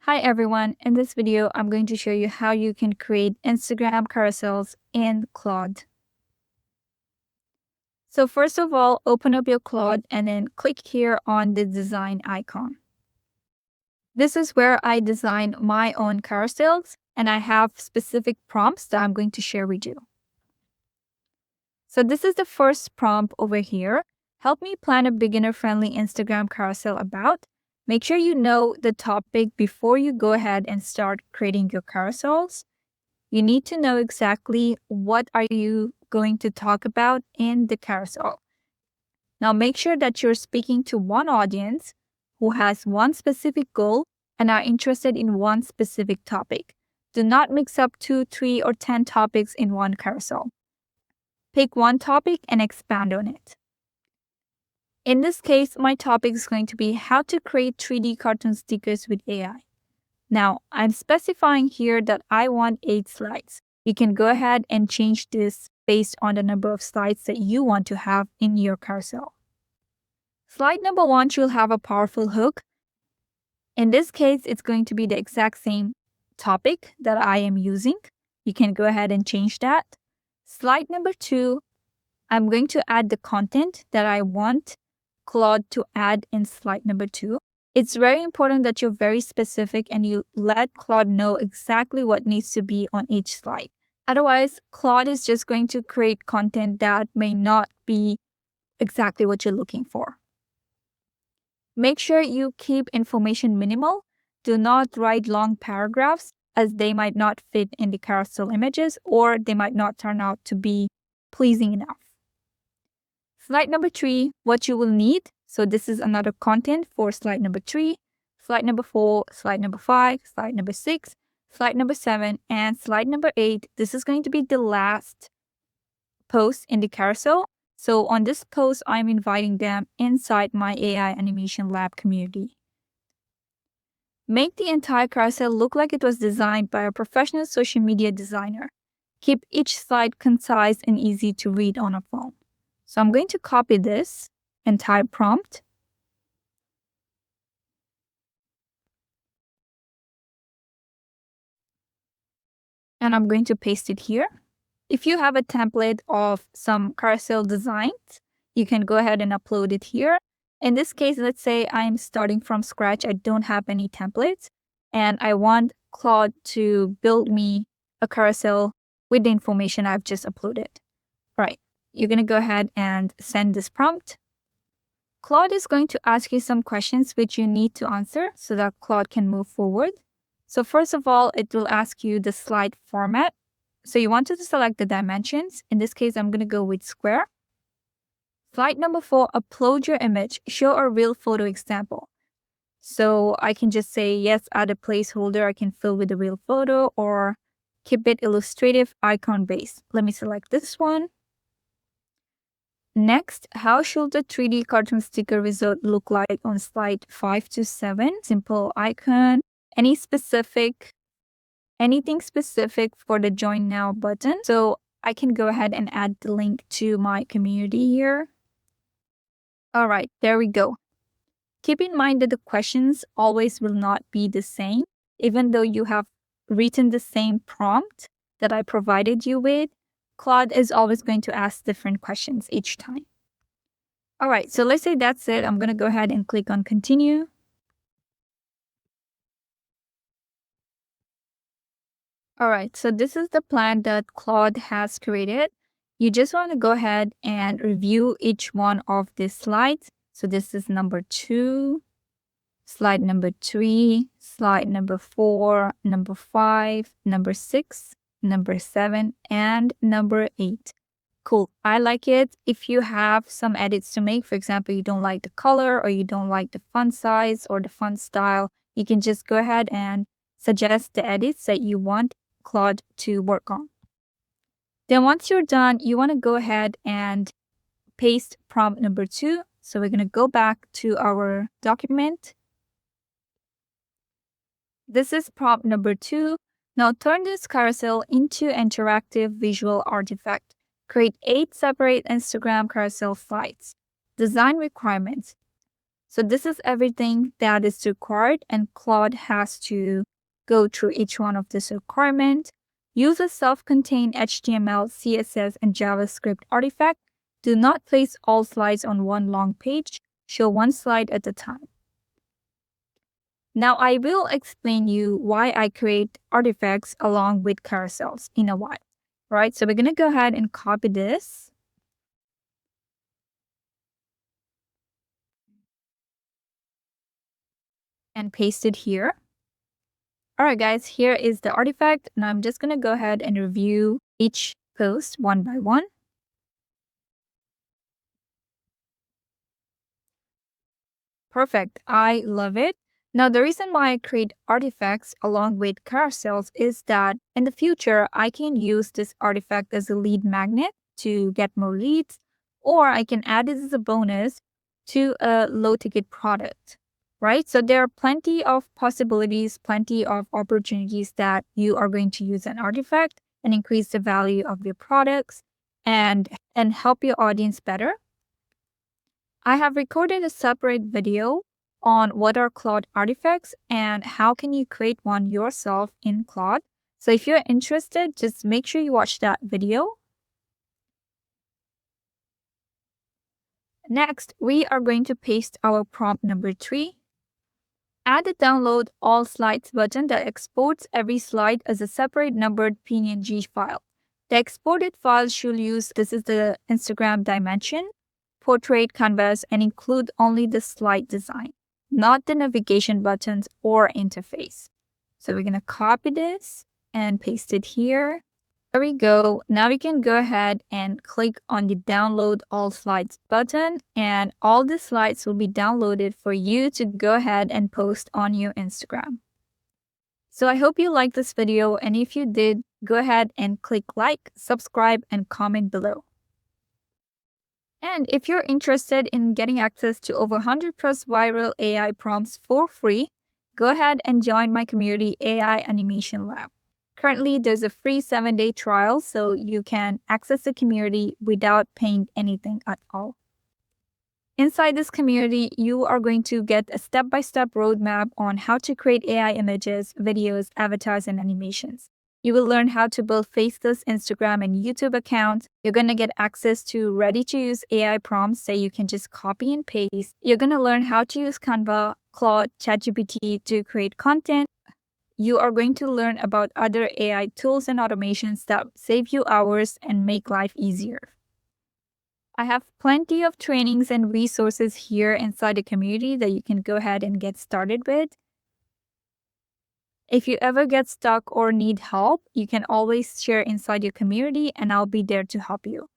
Hi everyone, in this video I'm going to show you how you can create Instagram carousels in Claude. So first of all, open up your Claude and then click here on the design icon. This is where I design my own carousels and I have specific prompts that I'm going to share with you. So this is the first prompt over here. Help me plan a beginner-friendly Instagram carousel about. Make sure you know the topic before you go ahead and start creating your carousels. You need to know exactly what are you going to talk about in the carousel. Now make sure that you're speaking to one audience who has one specific goal and are interested in one specific topic. Do not mix up 2, 3, or 10 topics in one carousel. Pick one topic and expand on it. In this case, my topic is going to be how to create 3D cartoon stickers with AI. Now, I'm specifying here that I want 8 slides. You can go ahead and change this based on the number of slides that you want to have in your carousel. Slide number 1 should have a powerful hook. In this case, it's going to be the exact same topic that I am using. You can go ahead and change that. Slide number 2, I'm going to add the content that I want Claude to add in slide number 2. It's very important that you're very specific and you let Claude know exactly what needs to be on each slide. Otherwise, Claude is just going to create content that may not be exactly what you're looking for. Make sure you keep information minimal. Do not write long paragraphs as they might not fit in the carousel images or they might not turn out to be pleasing enough. Slide number 3, what you will need. So this is another content for slide number 3, slide number 4, slide number 5, slide number 6, slide number 7, and slide number 8. This is going to be the last post in the carousel. So on this post, I'm inviting them inside my AI Animation Lab community. Make the entire carousel look like it was designed by a professional social media designer. Keep each slide concise and easy to read on a phone. So I'm going to copy this entire prompt. And I'm going to paste it here. If you have a template of some carousel designs, you can go ahead and upload it here. In this case, let's say I'm starting from scratch. I don't have any templates and I want Claude to build me a carousel with the information I've just uploaded. Right. You're going to go ahead and send this prompt. Claude is going to ask you some questions which you need to answer so that Claude can move forward. So first of all, it will ask you the slide format. So you want to select the dimensions. In this case, I'm going to go with square. Slide number 4, upload your image. Show a real photo example. So I can just say, yes, add a placeholder I can fill with a real photo or keep it illustrative icon based. Let me select this one. Next, how should the 3D cartoon sticker result look like on slide 5 to 7? Simple icon. Anything specific for the join now button. So I can go ahead and add the link to my community here. All right, there we go. Keep in mind that the questions always will not be the same. Even though you have written the same prompt that I provided you with, Claude is always going to ask different questions each time. All right, so let's say that's it. I'm going to go ahead and click on continue. All right, so this is the plan that Claude has created. You just want to go ahead and review each one of these slides. So this is number 2, slide number 3, slide number 4, number 5, number 6, number 7, and number 8. Cool. I like it. If you have some edits to make, for example, you don't like the color or you don't like the font size or the font style, you can just go ahead and suggest the edits that you want Claude to work on. Then once you're done, you want to go ahead and paste prompt number 2. So we're going to go back to our document. This is prompt number 2. Now turn this carousel into interactive visual artifact. Create 8 separate Instagram carousel slides. Design requirements. So this is everything that is required, and Claude has to go through each one of this requirement. Use a self-contained HTML, CSS, and JavaScript artifact. Do not place all slides on one long page. Show one slide at a time. Now I will explain you why I create artifacts along with carousels in a while. Right, so we're going to go ahead and copy this and paste it here. All right, guys, here is the artifact, and I'm just going to go ahead and review each post one by one. Perfect. I love it. Now, the reason why I create artifacts along with carousels is that in the future, I can use this artifact as a lead magnet to get more leads, or I can add it as a bonus to a low ticket product, right? So there are plenty of possibilities, plenty of opportunities that you are going to use an artifact and increase the value of your products and help your audience better. I have recorded a separate video on what are Claude artifacts and how can you create one yourself in Claude. So if you're interested, just make sure you watch that video. Next, we are going to paste our prompt number 3. Add the download all slides button that exports every slide as a separate numbered PNG file. The exported file should use, this is the Instagram dimension, portrait canvas, and include only the slide design, not the navigation buttons or interface. So we're going to copy this and paste it here. There we go. Now we can go ahead and click on the download all slides button, and all the slides will be downloaded for you to go ahead and post on your Instagram. So I hope you liked this video, and if you did, go ahead and click like, subscribe, and comment below. And if you're interested in getting access to over 100 plus viral AI prompts for free, go ahead and join my community AI Animation Lab. Currently, there's a free 7-day trial, so you can access the community without paying anything at all. Inside this community, you are going to get a step-by-step roadmap on how to create AI images, videos, avatars, and animations. You will learn how to build faceless Instagram and YouTube accounts. You're going to get access to ready-to-use AI prompts that you can just copy and paste. You're going to learn how to use Canva, Claude, ChatGPT to create content. You are going to learn about other AI tools and automations that save you hours and make life easier. I have plenty of trainings and resources here inside the community that you can go ahead and get started with. If you ever get stuck or need help, you can always share inside your community and I'll be there to help you.